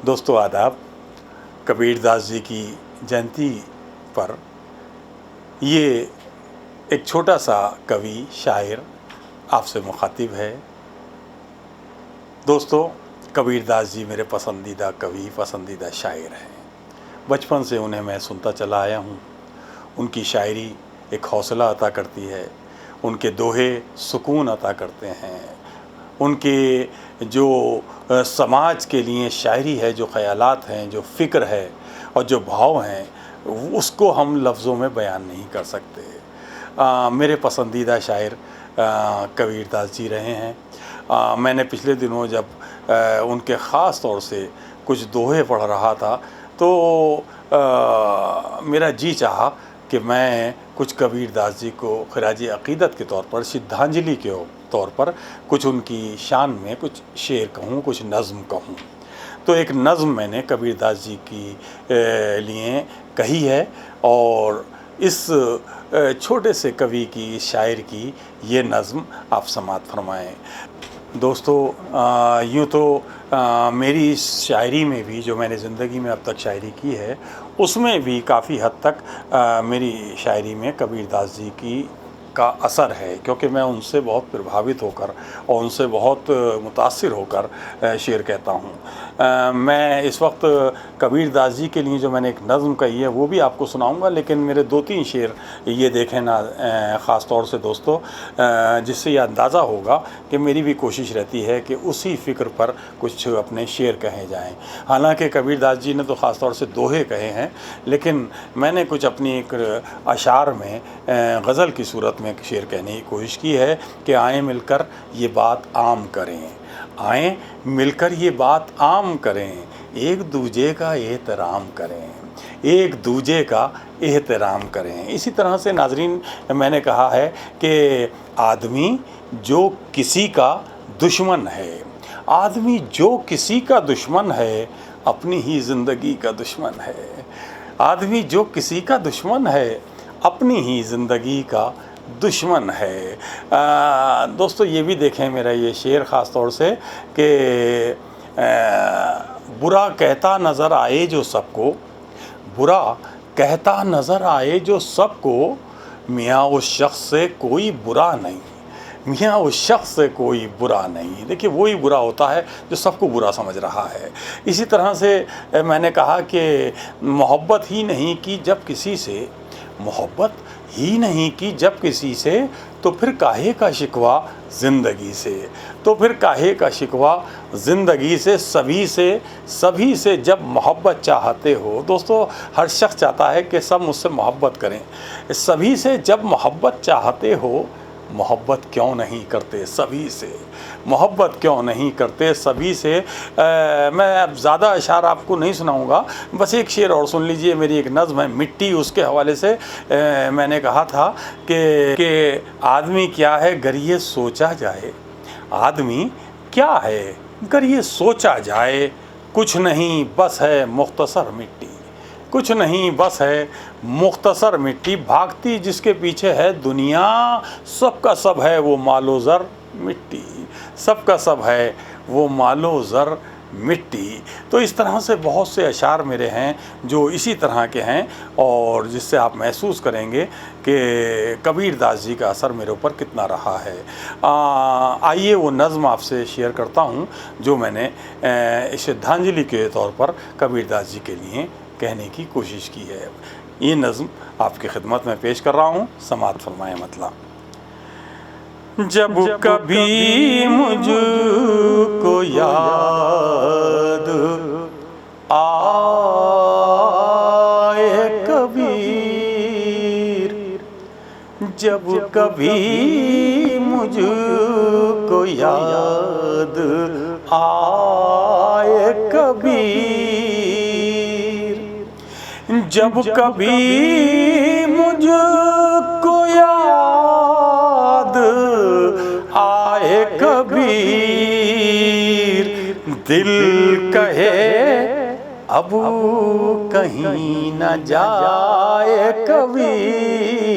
दोस्तों आदाब। कबीरदास जी की जयंती पर ये एक छोटा सा कवि शायर आपसे मुखातिब है। दोस्तों, कबीरदास जी मेरे पसंदीदा कवि, पसंदीदा शायर हैं। बचपन से उन्हें मैं सुनता चला आया हूँ। उनकी शायरी एक हौसला अता करती है, उनके दोहे सुकून अता करते हैं। उनके जो समाज के लिए शायरी है, जो ख़यालात हैं, जो फ़िक्र है और जो भाव हैं, उसको हम लफ्ज़ों में बयान नहीं कर सकते। मेरे पसंदीदा शायर कबीरदास जी रहे हैं। मैंने पिछले दिनों जब उनके ख़ास तौर से कुछ दोहे पढ़ रहा था तो मेरा जी चाहा कि मैं कुछ कबीरदास जी को ख़राज अक़ीदत के तौर पर, श्रद्धांजलि के तौर पर कुछ उनकी शान में कुछ शेर कहूँ, कुछ नज़्म कहूँ। तो एक नज़्म मैंने कबीरदास जी की लिए कही है और इस छोटे से कवि की, शायर की ये नज़्म आप समाअत फरमाएँ। दोस्तों, यूँ तो मेरी इस शायरी में भी, जो मैंने ज़िंदगी में अब तक शायरी की है, उसमें भी काफ़ी हद तक मेरी शायरी में कबीरदास जी का असर है, क्योंकि मैं उनसे बहुत प्रभावित होकर और उनसे बहुत मुतासिर होकर शेर कहता हूँ। मैं इस वक्त कबीरदास जी के लिए जो मैंने एक नज़्म कही है वो भी आपको सुनाऊंगा, लेकिन मेरे 2-3 शेर ये देखें ना, ख़ास तौर से दोस्तों, जिससे ये अंदाज़ा होगा कि मेरी भी कोशिश रहती है कि उसी फ़िक्र पर कुछ अपने शेर कहे जाएँ। हालांकि कबीरदास जी ने तो ख़ास तौर से दोहे कहे हैं, लेकिन मैंने कुछ अपनी एक अशार में गज़ल की सूरत में एक शेर कहने की कोशिश की है कि आएँ मिलकर ये बात आम करें, आएँ मिलकर ये बात आम करें, एक दूजे का एहतराम करें, एक दूजे का एहतराम करें। इसी तरह से नाज़रीन, मैंने कहा है कि आदमी जो किसी का दुश्मन है, आदमी जो किसी का दुश्मन है, अपनी ही ज़िंदगी का दुश्मन है। आदमी जो किसी का दुश्मन है, अपनी ही ज़िंदगी का दुश्मन है। दोस्तों, ये भी देखें मेरा ये शेर ख़ास तौर से कि बुरा कहता नज़र आए जो सबको, बुरा कहता नज़र आए जो सबको, मियाँ उस शख्स से कोई बुरा नहीं, मियाँ उस शख्स से कोई बुरा नहीं। देखिए, वही बुरा होता है जो सबको बुरा समझ रहा है। इसी तरह से मैंने कहा कि मोहब्बत ही नहीं की जब किसी से, मोहब्बत ही नहीं की जब किसी से, तो फिर काहे का शिकवा ज़िंदगी से, तो फिर काहे का शिकवा ज़िंदगी से। सभी से जब मोहब्बत चाहते हो। दोस्तों, हर शख्स चाहता है कि सब मुझसे मोहब्बत करें। सभी से जब मोहब्बत चाहते हो, मोहब्बत क्यों नहीं करते सभी से, मोहब्बत क्यों नहीं करते सभी से। मैं अब ज़्यादा अशार आपको नहीं सुनाऊंगा, बस एक शेर और सुन लीजिए। मेरी एक नज़्म है मिट्टी, उसके हवाले से मैंने कहा था कि आदमी क्या है गर ये सोचा जाए, आदमी क्या है गर ये सोचा जाए, कुछ नहीं बस है मुख्तसर मिट्टी, कुछ नहीं बस है मुख्तसर मिट्टी, भागती जिसके पीछे है दुनिया, सबका सब है वो मालो ज़र मिट्टी, सबका सब है वो मालो ज़र मिट्टी। तो इस तरह से बहुत से अशार मेरे हैं जो इसी तरह के हैं और जिससे आप महसूस करेंगे कि कबीरदास जी का असर मेरे ऊपर कितना रहा है। आइए वो नज़्म आपसे शेयर करता हूँ जो मैंने श्रद्धांजलि के तौर पर कबीरदास जी के लिए कहने की कोशिश की है। ये नज़्म आपकी खिदमत में पेश कर रहा हूँ, समाअत फरमाएं। मतलब, जब कभी मुझको याद आए कबीर, जब कभी मुझको याद आए कबीर, जब कभी मुझको याद आए कबीर, दिल कहे अब कहीं न जाए कबीर,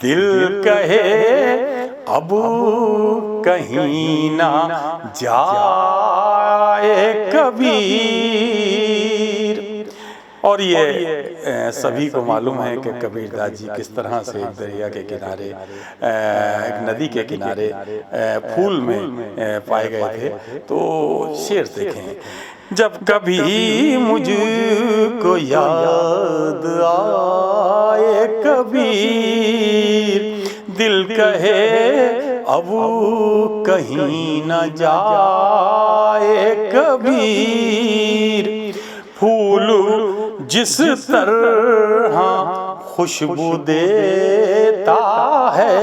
दिल कहे अब कहीं ना जाए कबीर। और ये सभी को मालूम है कि कबीरदास जी किस तरह से एक दरिया के किनारे, एक नदी के किनारे फूल में पाए गए थे। तो शेर देखें, जब कभी मुझको याद आए कबीर, दिल कहे अब कहीं न जाए कबीर, फूल जिस तरह खुशबू देता है,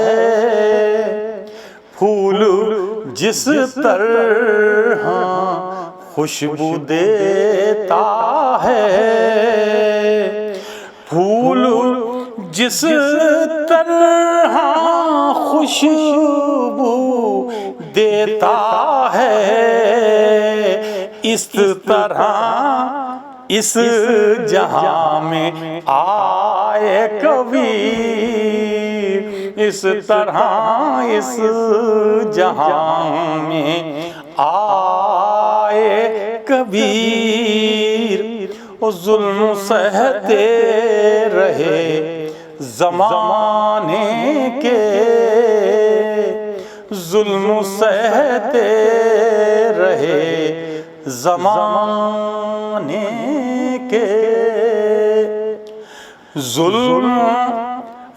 फूल जिस तरह खुशबू देता है, फूल जिस तरह खुशबू देता है, इस तरह इस जहां में आए कबीर, इस तरह इस जहां में आए कबीर। वो जुल्म सहते रहे ज़माने के, जुल्म सहते रहे ज़माने के, जुल्म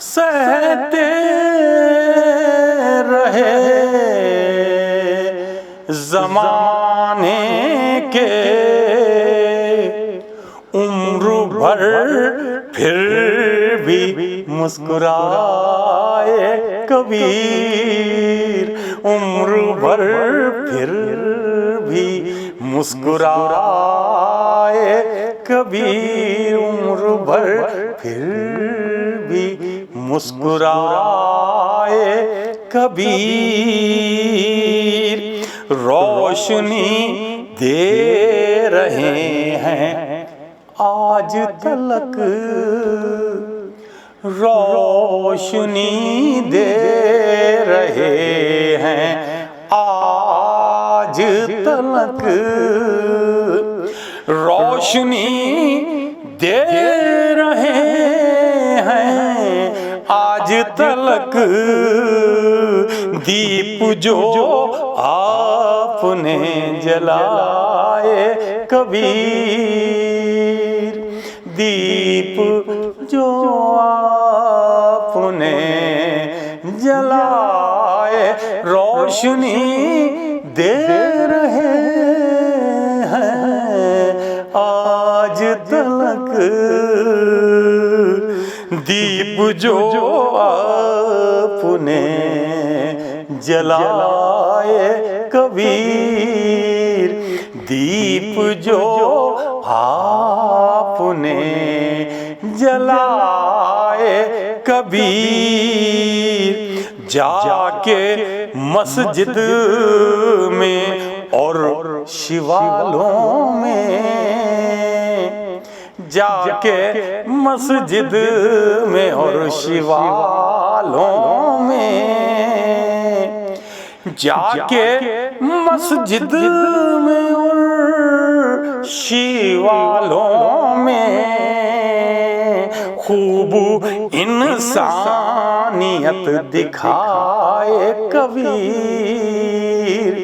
सहते रहे ज़माने के, उम्र भर फिर भी मुस्कुराए कबीर, उम्र भर फिर भी मुस्कुराए कबीर, उम्र भर फिर भी मुस्कुराए कबीर। रोशनी दे रहे हैं आज तलक, रोशनी दे रहे हैं आज तलक, रोशनी दे रहे हैं आज तलक, दीप जो आपने जलाए कबीर, दीप जो आपने जलाए, रोशनी दे रहे हैं आज तलक, दीप जो आपने जलाए कबीर, दीप जो आपने जलाए कबीर। जाके मस्जिद में और शिवालों में, जाके मस्जिद में और शिवालों में, जाके मस्जिद में और शिवालों में, खूब इंसानियत दिखाए कबीर,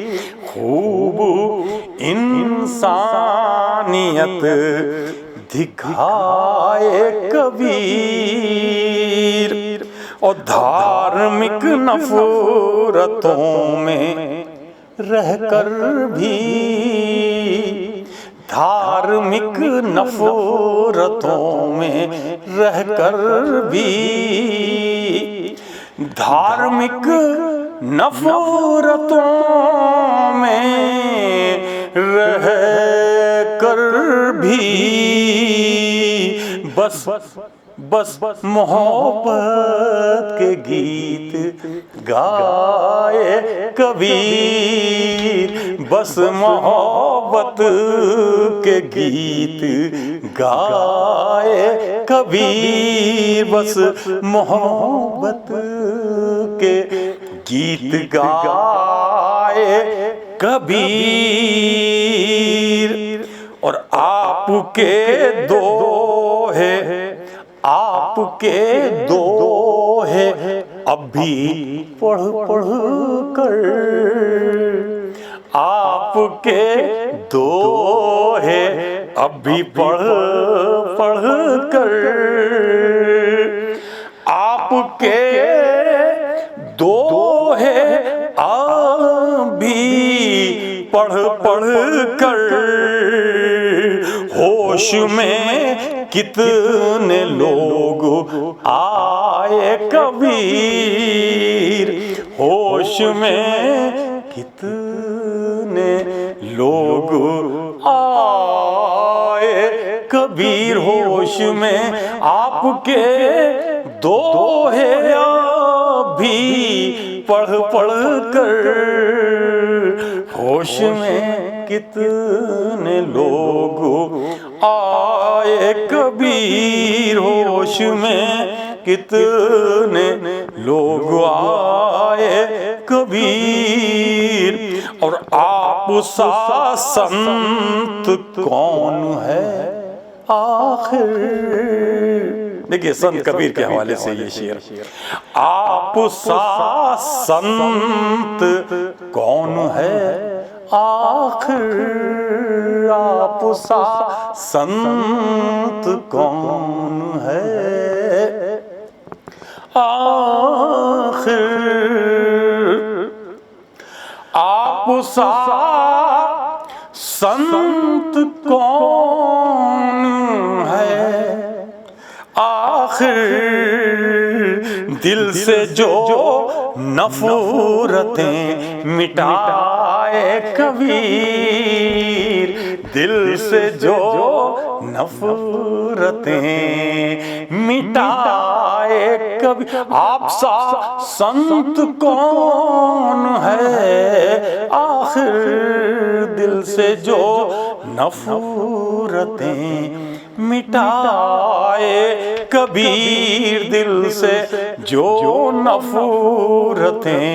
खूब इंसानियत दिखाए कबीर। और धार्मिक नफरतों में रहकर भी, धार्मिक नफरतों में रहकर भी, धार्मिक नफरतों में रहकर भी, बस बस मोहब्बत के गीत गाए कबीर, बस मोहब्बत के गीत गाए कबीर, बस मोहब्बत के गीत गाए कबीर। और आपके दोहे, आपके दोहे अब भी पढ़ पढ़ कर, आपके दोहे अब भी पढ़ पढ़ कर, आपके दोहे अब भी पढ़ पढ़ कर, होश में कितने लोग आए कबीर, होश में कितने लोग आए कबीर, होश में आपके दोहे भी पढ़ पढ़ कर, होश में कितने लोग आए कबीर, होश में कितने लोग आए कबीर। और आप सा संत कौन है आखिर, देखिए संत कबीर के हवाले से ये शेर, आप सा संत कौन है आखिर, आप सा संत कौन है आखिर, आप सा संत कौन है आखिर, दिल से जो नफरतें मिटाए कबीर, दिल से जो नफरतें मिटाए कबीर, आप सा संत कौन है आखिर, दिल से जो नफरतें मिटाए कबीर, दिल से जो नफरतें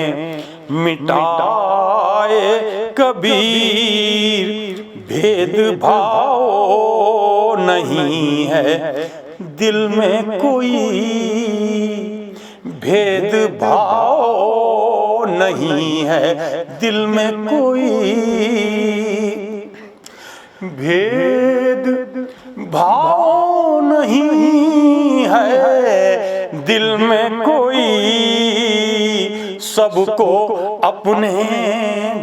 मिटाए कबीर, भेदभाव नहीं है दिल में कोई, भेदभाव नहीं है दिल में कोई, भेद भाव नहीं है दिल में कोई, सबको अपने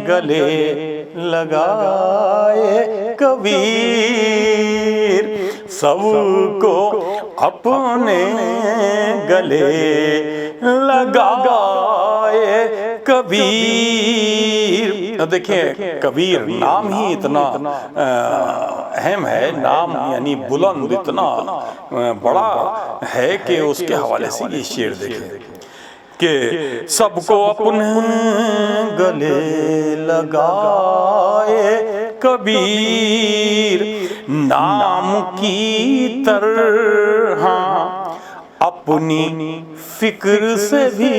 गले लगाए कबीर, सबको अपने गले लगाए कबीर। देखिए कबीर नाम ही इतना अहम है, नाम यानी बुलंद इतना बड़ा है कि उसके हवाले से ये शेर देखें कि सबको अपने गले लगाए कबीर, नाम की तरह अपनी फिक्र से भी,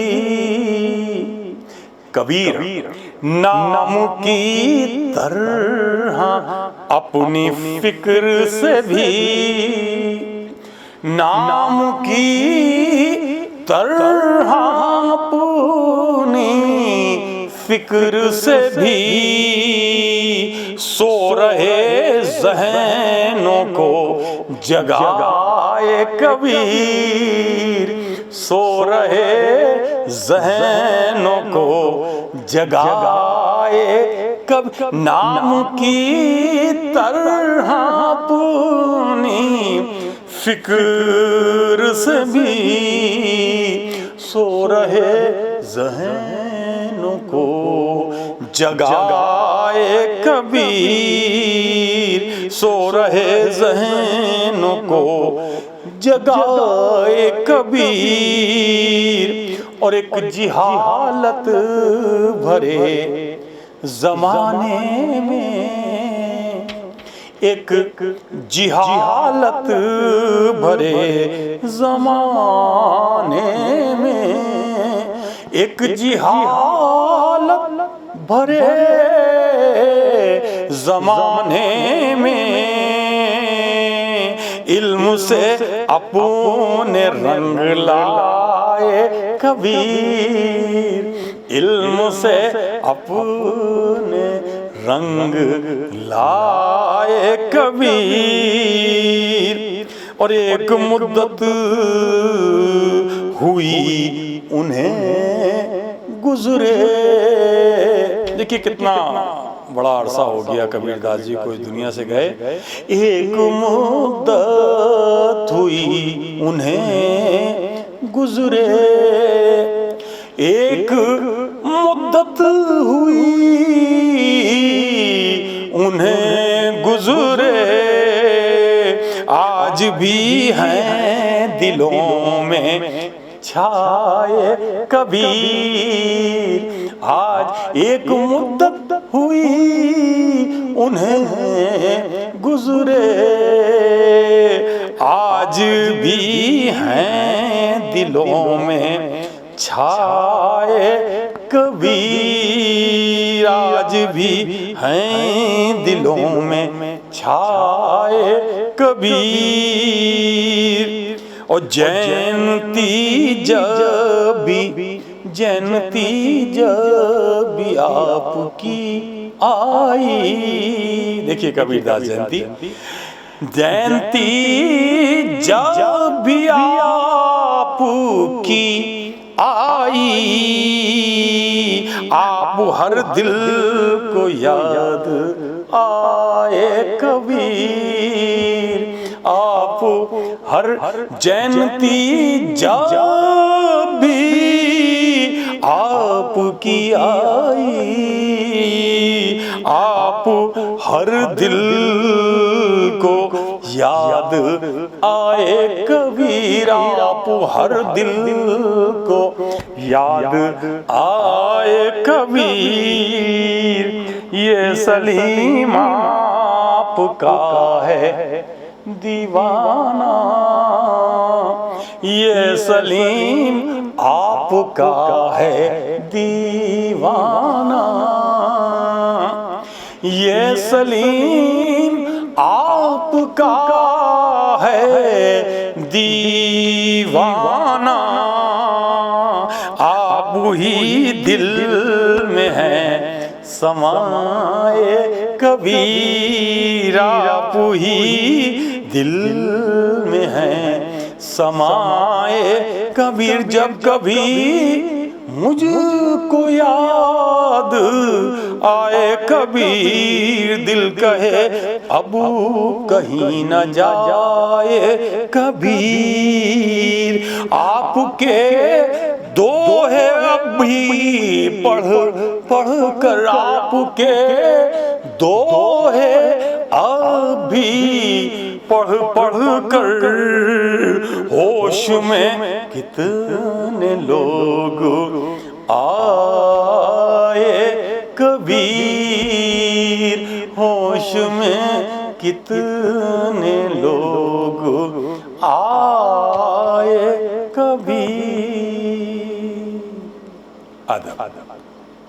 कबीर नाम की तरह अपनी फिक्र से भी, नाम की तरह अपनी फिक्र से भी, सो रहे ज़हनों को जगाए कबीर, सो रहे ज़हनों को जगाए कबीर, नाम की तरह अपनी फिक्र से भी, सो रहे ज़हनों को जगाए कबीर, सो रहे ज़हनों को जगाए कबीर। और एक जिहालत भरे ज़माने में, एक जिहालत भरे ज़माने में, एक जिहालत भरे ज़माने में इल्म से अपने रंग लाए कबीर, इल्म से अपने रंग लाए कबीर। और एक मुद्दत हुई उन्हें गुजरे। देखिए कितना बड़ा अरसा हो गया कबीरदास जी को इस दुनिया से गए। एक मुद्दत हुई उन्हें गुजरे, एक मुद्दत हुई उन्हें गुजरे। आज भी हैं दिलों में छाए कबीर, आज एक मुद्दत हुई उन्हें गुजरे। आज भी हैं दिलों में छाए कबीर, आज भी हैं दिलों में छाए कबीर। और जयंती जब भी आपकी आई, देखिए कबीरदास जयंती जब भी आपकी आई, आप हर दिल को याद आए कबीर, आप हर जयंती जब भी आपकी आई, आप हर दिल को याद आए कबीर, आप हर दिल को याद आए कबीर। ये सलीम आपका है दीवाना, ये सलीम आपका है दीवाना, ये सलीम आपका है दीवाना। आप ही दिल में हैं समाए कबीर, आप ही दिल में हैं समाए कबीर। जब कभी मुझको याद आए कबीर, दिल कहे अब कहीं न जाए कबीर। आपके दोहे अभी पढ़ कर, आपके दोहे अभी पढ़ कर होश में कितने लोग आए कबीर, होश में कितने लोग आए कबीर। अदब।